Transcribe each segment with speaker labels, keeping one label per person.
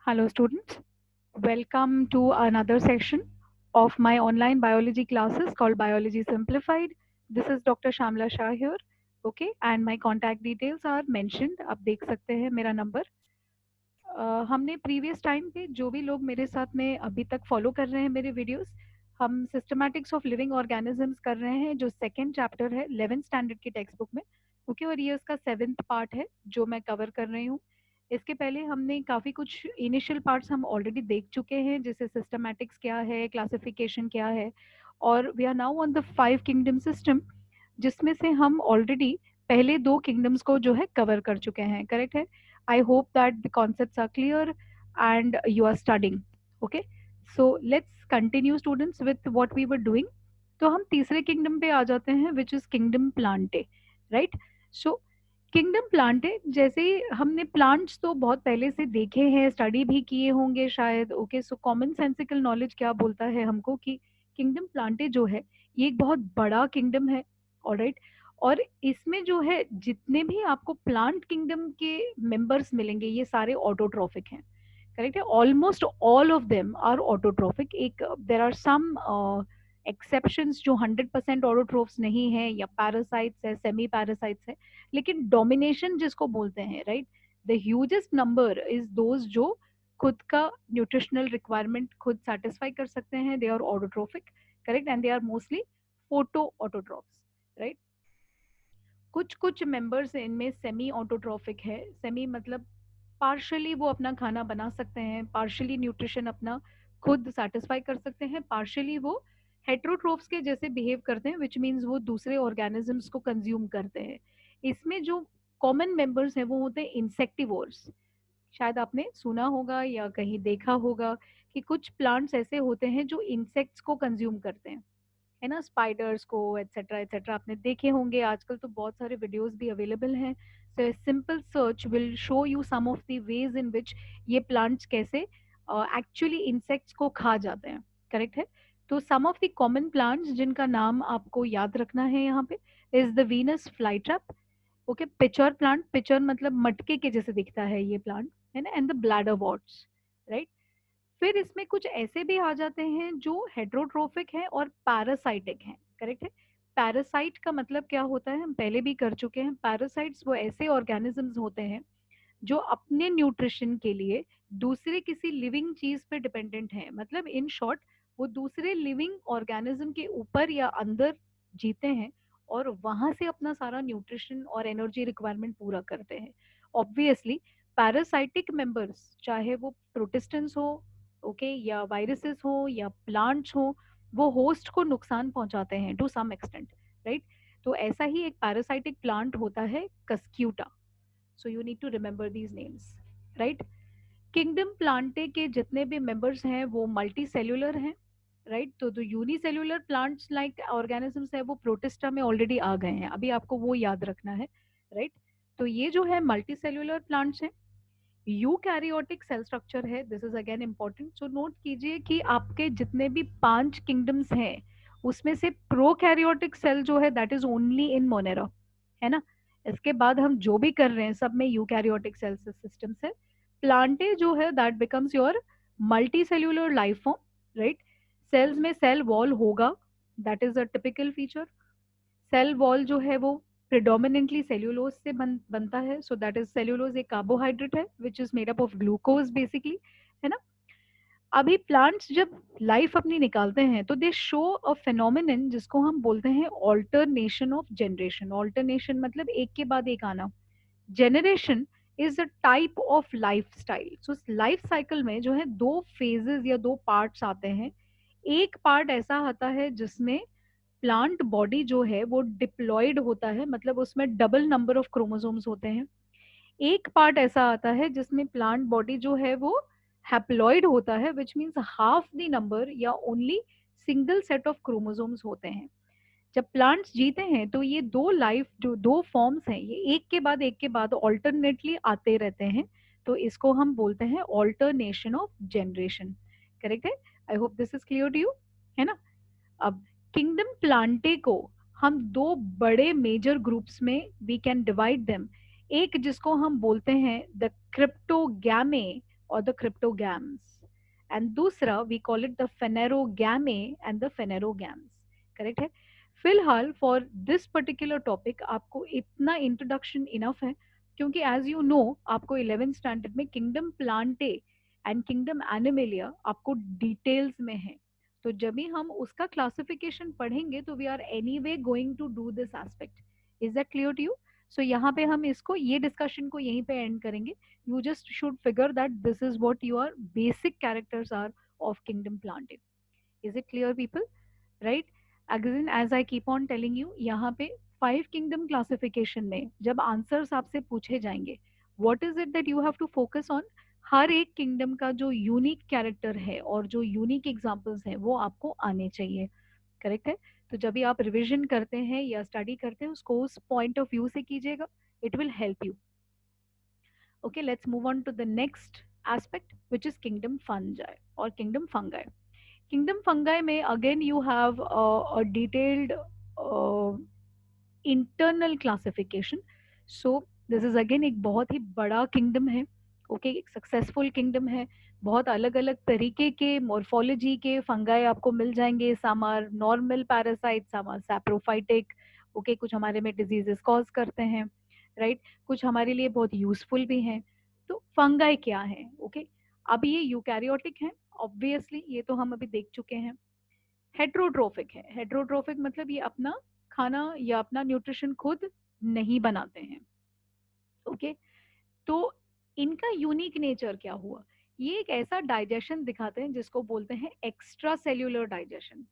Speaker 1: Hello, students. Welcome to another session of my online biology classes called Biology Simplified. This is Dr. Shamla Shah here. Okay, and my contact details are mentioned. आप देख सकते हैं मेरा number. हमने previous time पे जो भी लोग मेरे साथ में अभी तक फॉलो कर रहे हैं मेरे वीडियोस, हम सिस्टमैटिक्स ऑफ लिविंग ऑर्गेनिजम्स कर रहे हैं जो सेकेंड चैप्टर है 11th स्टैंडर्ड की टेक्स्ट बुक में। ओके, और ये उसका 7th पार्ट है जो मैं कवर कर रही हूँ। इसके पहले हमने काफ़ी कुछ इनिशियल पार्ट्स हम ऑलरेडी देख चुके हैं, जैसे सिस्टमैटिक्स क्या है, क्लासिफिकेशन क्या है, और we are now on the 5 kingdom system, जिसमें से हम ऑलरेडी पहले 2 किंगडम्स को जो है कवर कर चुके हैं। करेक्ट है? I hope that the concepts are clear and you are studying. Okay, so let's continue students with what we were doing. तो हम तीसरे किंगडम पे आ जाते हैं which is kingdom Plantae. Right, so kingdom Plantae, जैसे ही हमने plants तो बहुत पहले से देखे हैं, स्टडी भी किए होंगे शायद। Okay, so common sensical knowledge क्या बोलता है हमको कि किंगडम प्लांटे जो है ये एक बहुत बड़ा किंगडम है। ऑलराइट, और इसमें जो है जितने भी आपको प्लांट किंगडम के मेंबर्स मिलेंगे ये सारे ऑटोट्रॉफिक हैं। करेक्ट है? Almost all of them are autotrophic. एक देर आर सम एक्सेप्शंस जो 100% ऑटोट्रोफ्स नहीं है, या पैरासाइट्स है, सेमी पैरासाइट्स है, लेकिन डोमिनेशन जिसको बोलते हैं, right, the hugest number is those जो खुद का न्यूट्रिशनल रिक्वायरमेंट खुद सेटिस्फाई कर सकते हैं, they are autotrophic. Correct, and they are mostly photoautotrophs. Right, कुछ कुछ मेंबर्स इनमें सेमी ऑटोट्रॉफिक है। सेमी मतलब पार्शली वो अपना खाना बना सकते हैं, पार्शली न्यूट्रिशन अपना खुद सेटिस्फाई कर सकते हैं, पार्शली वो हेट्रोट्रोफ्स के जैसे बिहेव करते हैं, विच मीन्स वो दूसरे ऑर्गेनिजम्स को कंज्यूम करते हैं। इसमें जो कॉमन मेंबर्स हैं वो होते हैं इंसेक्टिवोर्स। शायद आपने सुना होगा या कहीं देखा होगा कि कुछ प्लांट्स ऐसे होते हैं जो इंसेक्ट्स को कंज्यूम करते हैं, है ना, स्पाइडर्स को, एटसेट्रा एटसेट्रा आपने देखे होंगे। आजकल तो बहुत सारे वीडियोस भी अवेलेबल हैं, so simple search will show you some of the ways in which ये प्लांट्स कैसे एक्चुअली इंसेक्ट्स को खा जाते हैं। करेक्ट है? तो some of the common plants जिनका नाम आपको याद रखना है यहाँ पे is the Venus flytrap. Okay, pitcher plant, pitcher मतलब मटके के जैसे दिखता है ये प्लांट, है ना, and the bladder warts. Right, फिर इसमें कुछ ऐसे भी आ जाते हैं जो हेट्रोट्रोफिक हैं और पैरासाइटिक हैं। करेक्ट है? पैरासाइट का मतलब क्या होता है हम पहले भी कर चुके हैं। पैरासाइट्स वो ऐसे ऑर्गेनिजम्स होते हैं जो अपने न्यूट्रिशन के लिए दूसरे किसी लिविंग चीज पे डिपेंडेंट हैं। मतलब इन शॉर्ट वो दूसरे लिविंग ऑर्गेनिज्म के ऊपर या अंदर जीते हैं और वहां से अपना सारा न्यूट्रिशन और एनर्जी रिक्वायरमेंट पूरा करते हैं। ऑब्वियसली पैरासाइटिक मेंबर्स चाहे वो प्रोटिस्टेंस हो, ओके, या वायरसेस हो या प्लांट्स हो, वो होस्ट को नुकसान पहुंचाते हैं टू सम एक्सटेंट। राइट, तो ऐसा ही एक पैरासाइटिक प्लांट होता है cuscuta. So you need to remember these names. Right, kingdom plantae के जितने भी मेंबर्स हैं वो मल्टी सेल्यूलर हैं। राइट, तो जो यूनिसेल्यूलर प्लांट्स लाइक ऑर्गेनिजम्स है वो प्रोटिस्टा में ऑलरेडी आ गए हैं, अभी आपको वो याद रखना है। राइट, तो ये जो है मल्टी सेल्यूलर प्लांट्स हैं। यूकैरियोटिक सेल स्ट्रक्चर है, this is again important. So note कीजिए कि आपके जितने भी 5 किंगडम्स हैं उसमें से प्रोकैरियोटिक सेल जो है that is only in Monera, है ना। इसके बाद हम जो भी कर रहे हैं सब में यूकैरियोटिक सेल सिस्टम से। प्लांटे जो है that becomes your multicellular life form. Right, cells में सेल वॉल होगा, that is a typical feature. Cell wall जो है वो प्रिडोमिनेंटली सेल्यूलोज से बनता है, सो दैट इज सेल्यूलोज एक कार्बोहाइड्रेट है which is made up of glucose basically, है ना। अभी प्लांट्स जब लाइफ अपनी निकालते हैं तो दे शो अ फेनोमेनन जिसको हम बोलते हैं ऑल्टरनेशन ऑफ जनरेशन। ऑल्टरनेशन मतलब एक के बाद एक आना। Generation is a type of life style. So life cycle में जो है 2 फेजेस या 2 पार्ट्स आते हैं। एक पार्ट ऐसा आता है जिसमें प्लांट बॉडी जो है वो डिप्लॉयड होता है, मतलब उसमें डबल नंबर ऑफ क्रोमोसोम्स होते हैं। एक पार्ट ऐसा आता है जिसमें प्लांट बॉडी जो है वो हैप्लॉइड होता है, which means half the number या only single set of chromosomes होते हैं। जब प्लांट्स जीते हैं तो ये 2 लाइफ जो 2 फॉर्म्स हैं ये एक के बाद ऑल्टरनेटली आते रहते हैं। तो इसको हम बोलते हैं ऑल्टरनेशन ऑफ जनरेशन। करेक्ट है? I hope this is clear to you, है ना। अब किंगडम प्लांटे को हम 2 बड़े मेजर ग्रुप्स में वी कैन डिवाइड देम। एक जिसको हम बोलते हैं द क्रिप्टोगैमे और द क्रिप्टोगैम्स, एंड दूसरा we call it the phanerogamae and the phanerogams. Correct है। फिलहाल फॉर दिस पर्टिकुलर टॉपिक आपको इतना इंट्रोडक्शन इनफ है, क्योंकि एज यू नो आपको 11th स्टैंडर्ड में kingdom Plantae and kingdom animalia आपको डिटेल्स में है। तो जब भी हम उसका क्लासिफिकेशन पढ़ेंगे तो we are anyway going to do this aspect. Is that clear to you? So यहाँ पे हम इसको ये डिस्कशन को यहीं पे एंड करेंगे। You just should figure that this is what your basic characters are of kingdom planted. Is it clear, people? Right? Again, as I keep on telling you, यहाँ पे 5 kingdom classification में जब answers आपसे पूछे जाएंगे, what is it that you have to focus on? हर एक kingdom का जो unique character है और जो unique examples हैं वो आपको आने चाहिए। करेक्ट है। तो जब भी आप रिविजन करते हैं या स्टडी करते हैं उसको उस पॉइंट ऑफ व्यू से कीजिएगा, it will help you. Okay, let's move on to the next aspect, which is kingdom fungi or kingdom fungi. Kingdom fungi may again you have a detailed uh, internal classification. So this is again एक बहुत ही बड़ा kingdom है। Okay, एक successful kingdom है। बहुत अलग अलग तरीके के मॉर्फोलॉजी के फंगाई आपको मिल जाएंगे। Some are normal parasite, some are saprophytic. Okay, कुछ हमारे में डिजीजेस कॉज करते हैं, राइट कुछ हमारे लिए बहुत यूजफुल भी हैं। तो फंगाई क्या है? ओके, अब ये यूकैरियोटिक है ऑब्वियसली, ये तो हम अभी देख चुके हैं। हेट्रोट्रोफिक है। हेट्रोट्रोफिक मतलब ये अपना खाना या अपना न्यूट्रिशन खुद नहीं बनाते हैं। ओके, तो इनका यूनिक नेचर क्या हुआ? ये एक ऐसा डाइजेशन दिखाते हैं जिसको बोलते हैं एक्स्ट्रा सेल्यूलर डाइजेशन।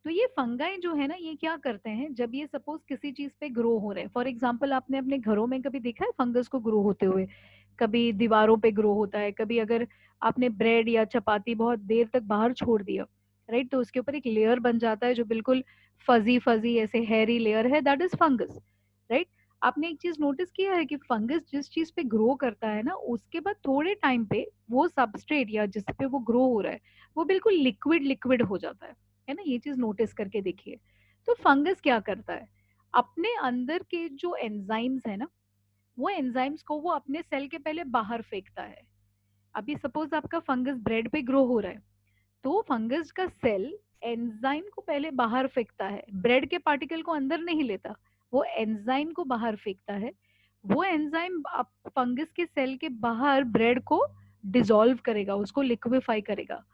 Speaker 1: तो ये फंगाई जो है ना, ये क्या करते हैं जब ये सपोज किसी चीज पे ग्रो हो रहे हैं, फॉर एग्जांपल आपने अपने घरों में कभी देखा है फंगस को ग्रो होते हुए? कभी दीवारों पे ग्रो होता है, कभी अगर आपने ब्रेड या चपाती बहुत देर तक बाहर छोड़ दिया, राइट, तो उसके ऊपर एक लेयर बन जाता है जो बिल्कुल फजी फजी ऐसे हेरी लेयर है, दैट इज फंगस, राइट। आपने एक चीज नोटिस किया है कि फंगस जिस चीज पे ग्रो करता है ना, उसके बाद थोड़े टाइम पे वो सबस्ट्रेट या जिस पे वो ग्रो हो रहा है वो बिल्कुल लिक्विड लिक्विड हो जाता है ना? ये चीज नोटिस करके देखिए। तो फंगस क्या करता है, अपने अंदर के जो एंजाइम्स है ना, वो एंजाइम्स को वो अपने सेल के पहले बाहर फेंकता है। अभी सपोज आपका फंगस ब्रेड पे ग्रो हो रहा है, तो फंगस का सेल एंजाइम को पहले बाहर फेंकता है, ब्रेड के पार्टिकल को अंदर नहीं लेता, वो एंजाइम को बाहर फेंकता है। वो एंजाइम फंगस के सेल के बाहर ब्रेड को डिसॉल्व करेगा, उसको लिक्विफाई करेगा,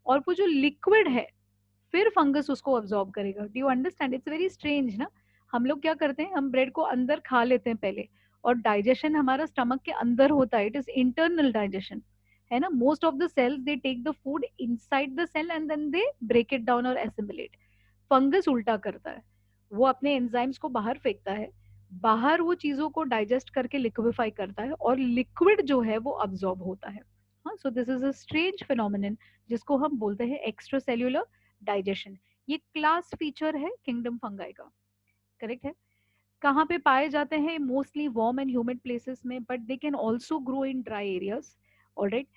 Speaker 1: और वो जो लिक्विड है फिर फंगस उसको अब्सॉर्ब करेगा। Do you understand? It's very strange ना। हम लोग क्या करते हैं, हम ब्रेड को अंदर खा लेते हैं पहले, और डाइजेशन हमारा स्टमक के अंदर होता है, इट इज इंटरनल डाइजेशन, है ना। Most of the cells they take the food inside the cell and then they break it down और एसिमिलेट। फंगस उल्टा करता है, वो अपने एंजाइम्स को बाहर फेंकता है, बाहर वो चीजों को डाइजेस्ट करके लिक्विफाई करता है, और लिक्विड जो है वो अब्सॉर्ब होता है। हाँ, so this is a strange phenomenon जिसको हम बोलते हैं एक्स्ट्रा सेल्यूलर डाइजेशन। ये क्लास फीचर है किंगडम फंगाई का। करेक्ट है। कहाँ पे पाए जाते हैं? Mostly warm and humid places में, but they can also grow in dry areas. Alright,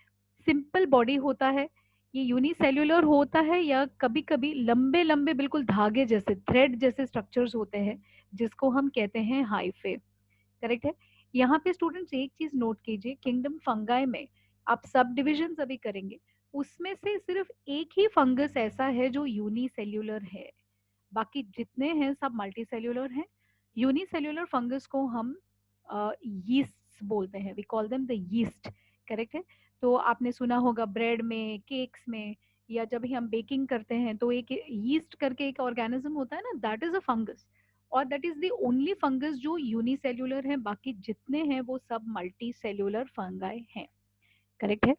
Speaker 1: simple body होता है, ये यूनिसेल्युलर होता है, या कभी कभी लंबे लंबे बिल्कुल धागे जैसे थ्रेड जैसे स्ट्रक्चर्स होते हैं जिसको हम कहते हैं हाइफे। करेक्ट है। यहाँ पे स्टूडेंट्स एक चीज नोट कीजिए, किंगडम फंगाई में आप सब डिविजन अभी करेंगे, उसमें से सिर्फ एक ही फंगस ऐसा है जो यूनिसेल्युलर है, बाकी जितने हैं सब मल्टी सेल्यूलर हैं। यूनिसेल्युलर फंगस को हम यीस्ट बोलते हैं, we call them the yeast. Correct है। तो आपने सुना होगा ब्रेड में, केक्स में, या जब भी हम बेकिंग करते हैं तो एक यीस्ट करके एक ऑर्गेनिज्म होता है ना, दैट इज अ फंगस, और that is the only fungus जो यूनिसेल्युलर है, बाकी जितने हैं वो सब मल्टी सेल्यूलर फंगाई हैं। करेक्ट है।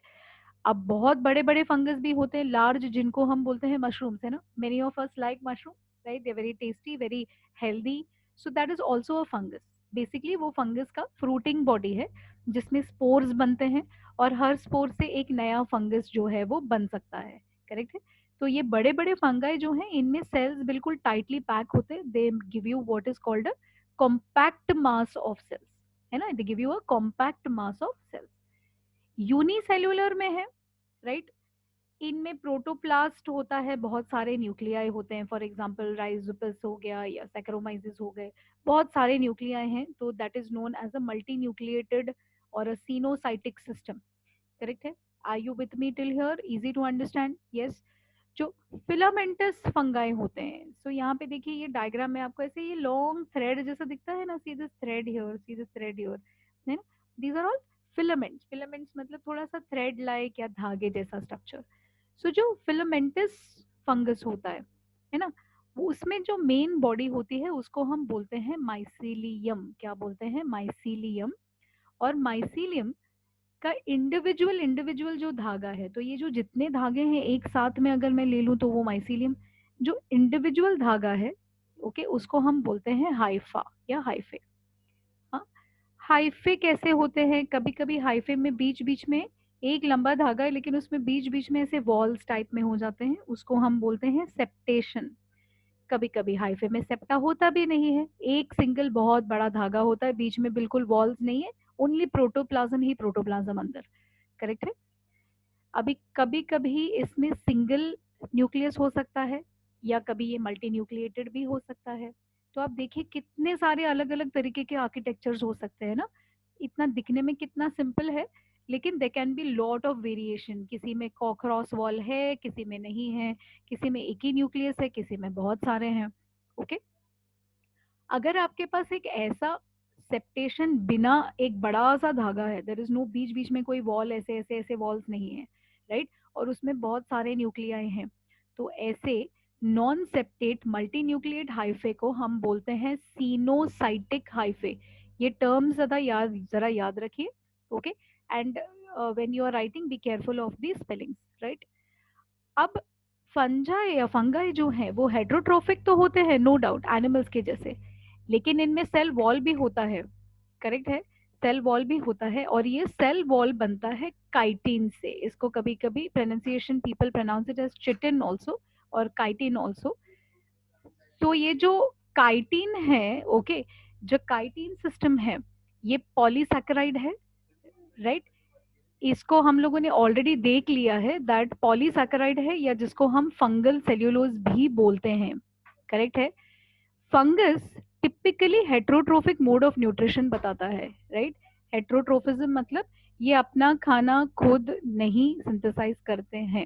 Speaker 1: अब बहुत बड़े बड़े फंगस भी होते हैं, लार्ज, जिनको हम बोलते हैं मशरूम्स, है ना। Many of us like mushroom, right, they very tasty, very healthy. So that is also a fungus. Basically वो फंगस का फ्रूटिंग बॉडी है जिसमें स्पोर्स बनते हैं, और हर स्पोर से एक नया फंगस जो है वो बन सकता है। करेक्ट है। तो ये बड़े बड़े फंगाई जो हैं इनमें सेल्स बिल्कुल टाइटली पैक होते हैं, they give you what is called a compact mass of cells, है ना, they give you a compact mass of cells. Unicellular में है, राइट, इनमें प्रोटोप्लास्ट होता है, बहुत सारे न्यूक्लियाई होते हैं, फॉर एग्जांपल राइजोपस हो गया या सैकरोमाइसिस हो गए, बहुत सारे न्यूक्लियाई हैं, तो that is known as a multinucleated और अ सीनोसाइटिक सिस्टम। करेक्ट है। Are you with me till here? Easy to understand? Yes. जो फिलामेंटस फंगाई होते हैं, सो यहाँ पे देखिए ये डायग्राम में आपको ऐसे ये लॉन्ग थ्रेड जैसा दिखता है ना, see this thread here, see this thread here, है ना? These are all filaments. Filaments मतलब थोड़ा सा थ्रेड लाइक या धागे जैसा स्ट्रक्चर। सो जो फिलामेंटस फंगस होता है ना, वो उसमें जो मेन बॉडी होती है उसको हम बोलते हैं माइसीलियम। क्या बोलते हैं? माइसीलियम। और माइसीलियम का इंडिविजुअल इंडिविजुअल जो धागा है, तो ये जो जितने धागे हैं एक साथ में अगर मैं ले लूं तो वो माइसीलियम। जो इंडिविजुअल धागा है, ओके, उसको हम बोलते हैं हाइफा या हाइफे। हाँ, हाइफे कैसे होते हैं? कभी कभी हाइफे में बीच बीच में एक लंबा धागा है लेकिन उसमें बीच बीच में ऐसे वॉल्स टाइप में हो जाते हैं, उसको हम बोलते हैं सेप्टेशन। कभी कभी हाइफे में सेप्टा होता भी नहीं है, एक सिंगल बहुत बड़ा धागा होता है, बीच में बिल्कुल वॉल्स नहीं है, ओनली प्रोटोप्लाज्म ही प्रोटोप्लाज्म अंदर। करेक्ट है। अभी कभी कभी इसमें सिंगल न्यूक्लियस हो सकता है या कभी ये मल्टी न्यूक्लिएटेड भी हो सकता है। तो आप देखिए कितने सारे अलग अलग तरीके के आर्किटेक्चर्स हो सकते हैं ना। इतना दिखने में कितना सिंपल है, लेकिन they can be lot of variation. किसी में क्रॉस वॉल है, किसी में नहीं है, किसी में एक ही न्यूक्लियस है, किसी में बहुत सारे हैं। ओके। अगर आपके पास एक ऐसा सेप्टेशन बिना एक बड़ा सा धागा है, देर इज नो बीच बीच में कोई वॉल, ऐसे ऐसे ऐसे वॉल्स नहीं है, राइट, और उसमें बहुत सारे न्यूक्लियाई हैं, तो ऐसे non septate multinucleate hyphae को हम बोलते हैं सीनोसाइटिक हाइफे। ये टर्म जरा याद रखिए। Okay. And when you are writing be careful of the spellings, right. अब फंजाई या फंगाई जो है वो हेट्रोट्रोफिक तो होते हैं, नो डाउट, एनिमल्स के जैसे, लेकिन इनमें सेल वॉल भी होता है। करेक्ट है। सेल वॉल भी होता है और ये सेल वॉल बनता है काइटिन से। इसको कभी कभी pronunciation people pronounce it as chitin also और काइटिन ऑल्सो। तो ये जो काइटिन है, ओके, जो काइटिन सिस्टम है ये पॉलीसैकेराइड है, राइट। इसको हम लोगों ने ऑलरेडी देख लिया है दैट पॉलीसैकेराइड है, या जिसको हम फंगल सेल्यूलोज भी बोलते हैं। करेक्ट है। Fungus typically heterotrophic mode of nutrition बताता है, राइट। हेट्रोट्रोफिज्म मतलब ये अपना खाना खुद नहीं सिंथेसाइज करते हैं,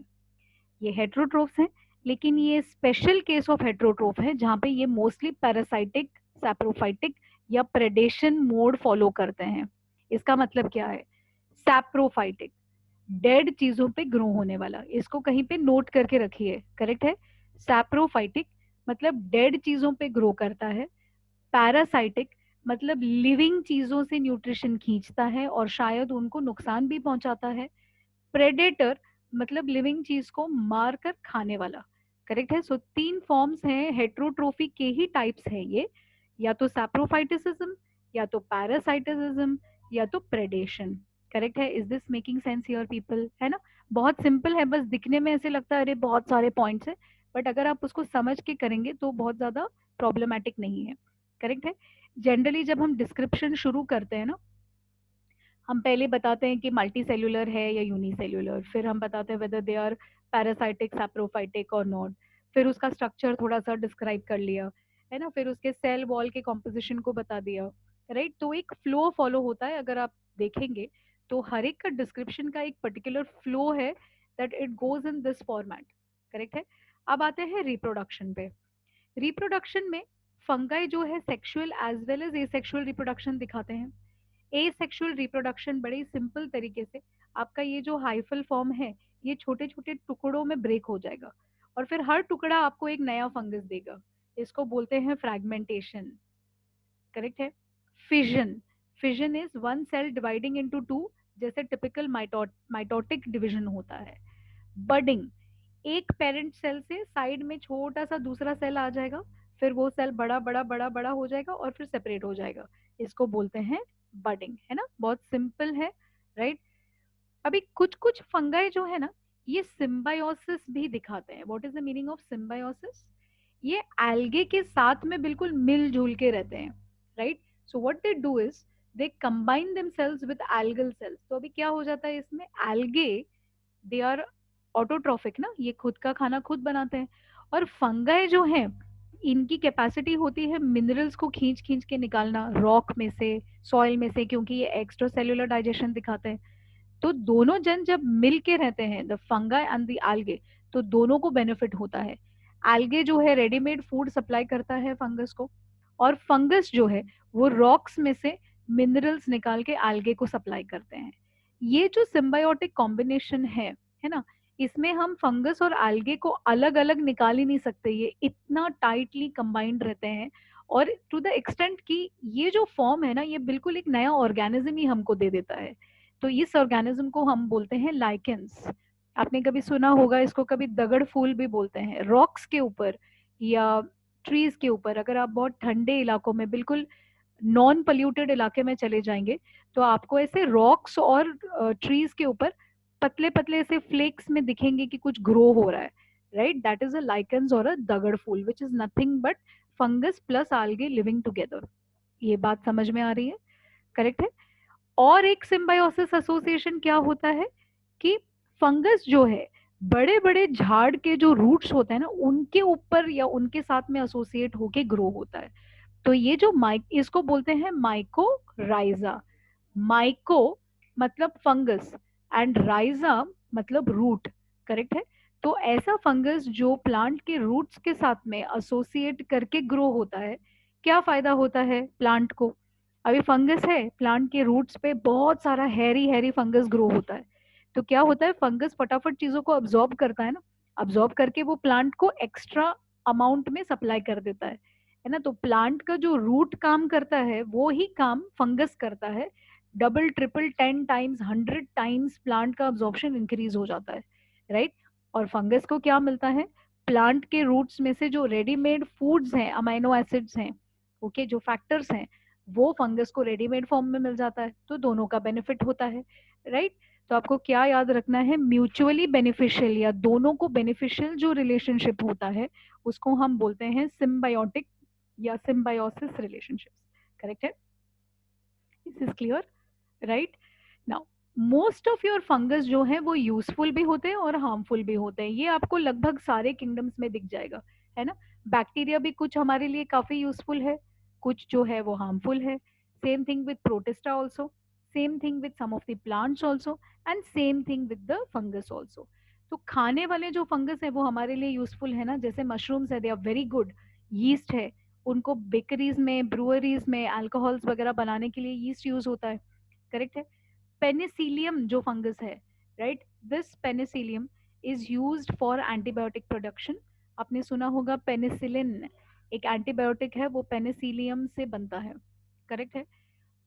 Speaker 1: ये हेट्रोट्रोफ्स हैं। लेकिन ये स्पेशल केस ऑफ हेट्रोट्रोफ है जहाँ पे ये मोस्टली पैरासाइटिक, सैप्रोफाइटिक या प्रेडेशन मोड फॉलो करते हैं। इसका मतलब क्या है? सैप्रोफाइटिक, डेड चीजों पे ग्रो होने वाला, इसको कहीं पे नोट करके रखिए। करेक्ट है। सैप्रोफाइटिक मतलब डेड चीजों पे ग्रो करता है। पैरासाइटिक मतलब लिविंग चीजों से न्यूट्रिशन खींचता है और शायद उनको नुकसान भी पहुंचाता है। प्रेडेटर मतलब लिविंग चीज को मार कर खाने वाला। करेक्ट है। सो तीन फॉर्म्स हैं हेट्रोट्रोफी के ही टाइप्स हैं ये, या तो सैप्रोफाइटिसिज्म, या तो पैरासाइटिसिज्म, या तो प्रेडेशन। करेक्ट है। Is this making sense here people? है ना? बहुत सिंपल है, बस दिखने में ऐसे लगता है अरे बहुत सारे पॉइंट्स है, बट अगर आप उसको समझ के करेंगे तो बहुत ज्यादा प्रॉब्लमेटिक नहीं है। करेक्ट है। जनरली जब हम डिस्क्रिप्शन शुरू करते हैं ना, हम पहले बताते हैं कि मल्टी सेल्यूलर है या यूनिसेल्यूलर, फिर हम बताते हैं whether they are parasitic, saprophytic और नॉट, फिर उसका स्ट्रक्चर थोड़ा सा डिस्क्राइब कर लिया, है ना, फिर उसके सेल वॉल के कॉम्पोजिशन को बता दिया, राइट। तो एक फ्लो फॉलो होता है, अगर आप देखेंगे तो हर एक का डिस्क्रिप्शन का एक पर्टिकुलर फ्लो है, that it goes in this format. Correct है। अब आते हैं रिप्रोडक्शन पे। रिप्रोडक्शन में फंगाई जो है sexual as well as asexual reproduction दिखाते हैं। एसेक्सुअल रिप्रोडक्शन बड़े सिंपल तरीके से, आपका ये जो हाइफल फॉर्म है ये छोटे छोटे टुकड़ों में ब्रेक हो जाएगा और फिर हर टुकड़ा आपको एक नया फंगस देगा। इसको बोलते हैं फ्रैगमेंटेशन। करेक्ट है। Fission, fission is one cell dividing into two, जैसे टिपिकल माइटोटिक डिवीजन होता है। बडिंग, एक पेरेंट सेल से साइड में छोटा सा दूसरा सेल आ जाएगा, फिर वो सेल बड़ा बड़ा बड़ा बड़ा हो जाएगा और फिर सेपरेट हो जाएगा, इसको बोलते हैं बडिंग। है ना? बहुत सिंपल है, राइट। अभी कुछ कुछ फंगाई जो है ना, ये सिम्बायोसिस भी दिखाते हैं। What is the meaning of symbiosis? ये एल्गे के साथ में बिल्कुल मिलजुल के रहते हैं, right. So what they do is they combine themselves with algal cells. तो अभी क्या हो जाता है इसमें, एल्गे दे आर ऑटोट्रॉफिक ना, ये खुद का खाना खुद बनाते हैं, और फंगाई जो है इनकी कैपेसिटी होती है मिनरल्स को खींच खींच के निकालना रॉक में से, सॉइल में से, क्योंकि ये एक्स्ट्रा सेल्युलर डाइजेशन दिखाते हैं। तो दोनों जन जब मिल के रहते हैं, the fungi and the algae, तो दोनों को बेनिफिट होता है। algae जो है रेडीमेड फूड सप्लाई करता है फंगस को, और फंगस जो है वो रॉक्स में से मिनरल्स निकाल के algae को सप्लाई करते हैं। ये जो सिम्बायोटिक कॉम्बिनेशन है ना, इसमें हम फंगस और algae को अलग अलग निकाल ही नहीं सकते, ये इतना टाइटली कंबाइंड रहते हैं। और टू द एक्सटेंट कि ये जो फॉर्म है ना, ये बिल्कुल एक नया ऑर्गेनिज्म ही हमको दे देता है। तो इस ऑर्गेनिज्म को हम बोलते हैं लाइकेंस। आपने कभी सुना होगा इसको, कभी दगड़ फूल भी बोलते हैं। रॉक्स के ऊपर या ट्रीज के ऊपर अगर आप बहुत ठंडे इलाकों में, बिल्कुल नॉन पोल्यूटेड इलाके में चले जाएंगे, तो आपको ऐसे रॉक्स और ट्रीज के ऊपर पतले पतले ऐसे फ्लेक्स में दिखेंगे कि कुछ ग्रो हो रहा है, right? That is a lichens और अ दगड़ फूल, which is nothing but fungus plus algae living together. ये बात समझ में आ रही है? करेक्ट है। और एक सिम्बायोसिस एसोसिएशन क्या होता है कि फंगस जो है बड़े बड़े झाड़ के जो रूट्स होते हैं ना, उनके ऊपर या उनके साथ में एसोसिएट होके ग्रो होता है। तो ये जो इसको बोलते हैं माइकोराइजा। माइको मतलब फंगस एंड राइजा मतलब रूट, करेक्ट है। तो ऐसा फंगस जो प्लांट के रूट्स के साथ में एसोसिएट करके ग्रो होता है, क्या फायदा होता है प्लांट को? अभी फंगस है, प्लांट के रूट्स पे बहुत सारा हैरी हैरी फंगस ग्रो होता है। तो क्या होता है, फंगस फटाफट चीजों को अब्जॉर्ब करता है ना, अब्जॉर्ब करके वो प्लांट को एक्स्ट्रा अमाउंट में सप्लाई कर देता है ना। तो प्लांट का जो रूट काम करता है वो ही काम फंगस करता है। Double triple 10 times 100 times plant का अब्जॉर्प्शन इंक्रीज हो जाता है, राइट? और फंगस को क्या मिलता है? प्लांट के रूट्स में से जो रेडीमेड फूड्स हैं, अमाइनो एसिड्स हैं, ओके, जो फैक्टर्स हैं, वो फंगस को रेडीमेड फॉर्म में मिल जाता है, तो दोनों का बेनिफिट होता है, राइट? तो आपको क्या याद रखना है? म्यूचुअली बेनिफिशियल या दोनों को बेनिफिशियल जो रिलेशनशिप होता है, उसको हम बोलते हैं सिम्बायोटिक या सिम्बायोसिस रिलेशनशिप्स। करेक्ट है? इस is clear, right? Now most of your fungus जो है वो यूजफुल भी होते हैं और हार्मफुल भी होते हैं, ये आपको लगभग सारे किंगडम्स में दिख जाएगा, है ना। बैक्टीरिया भी कुछ हमारे लिए काफी यूजफुल है, कुछ जो है वो हार्मफुल है। Same thing with protista also, same thing with some of the plants also, and same thing with the fungus also. तो खाने वाले जो फंगस है वो हमारे लिए यूजफुल है ना, जैसे मशरूम्स है, they are very good. Yeast है, उनको बेकरीज में, ब्रूअरीज में अल्कोहल्स वगैरह बनाने के लिए यीस्ट यूज होता है, करेक्ट है। पेनिसिलियम जो फंगस है, right, this Penicillium is used for antibiotic production. आपने सुना होगा पेनिसिलिन एक एंटीबायोटिक है, वो पेनिसिलियम से बनता है, करेक्ट है।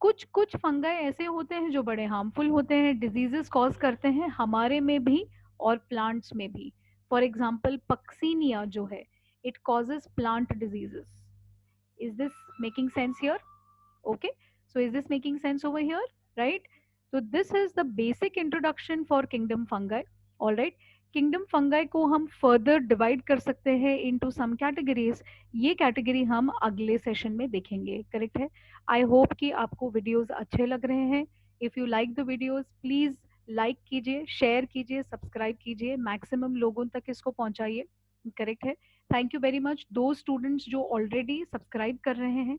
Speaker 1: कुछ कुछ फंगाई ऐसे होते हैं जो बड़े हार्मफुल होते हैं, डिजीजेस कॉज करते हैं हमारे में भी और प्लांट्स में भी। फॉर एग्जाम्पल पक्सीनिया जो है, it causes plant diseases. Is this making sense here? Okay, so is this making sense over here, right? So this is the basic introduction for kingdom fungi. All right, kingdom fungi को हम further divide कर सकते हैं into some categories। ये category हम अगले session में देखेंगे, correct है? I hope कि आपको videos अच्छे लग रहे हैं। If you like the videos, please like कीजिए, share कीजिए, subscribe कीजिए, maximum लोगों तक इसको पहुंचाइए, करेक्ट है। थैंक यू वेरी मच दो स्टूडेंट्स जो ऑलरेडी सब्सक्राइब कर रहे हैं।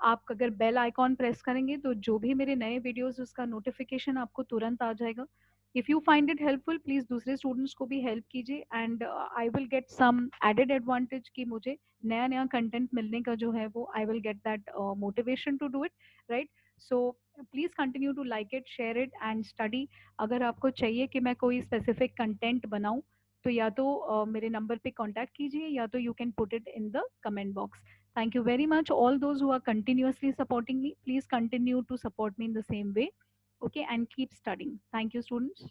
Speaker 1: आप अगर बेल आइकॉन प्रेस करेंगे तो जो भी मेरे नए वीडियोस उसका नोटिफिकेशन आपको तुरंत आ जाएगा। If you find it helpful, please दूसरे स्टूडेंट्स को भी हेल्प कीजिए, and I will get some added advantage कि मुझे नया नया कंटेंट मिलने का जो है वो I will get that motivation to do it, right? So please continue to like it, share it and study. अगर आपको चाहिए कि मैं कोई स्पेसिफिक कंटेंट बनाऊं, तो या तो मेरे नंबर पे कांटेक्ट कीजिए, या तो you can put it in the comment box. Thank you very much. All those who are continuously supporting me, please continue to support me in the same way. Okay, and keep studying. Thank you, students.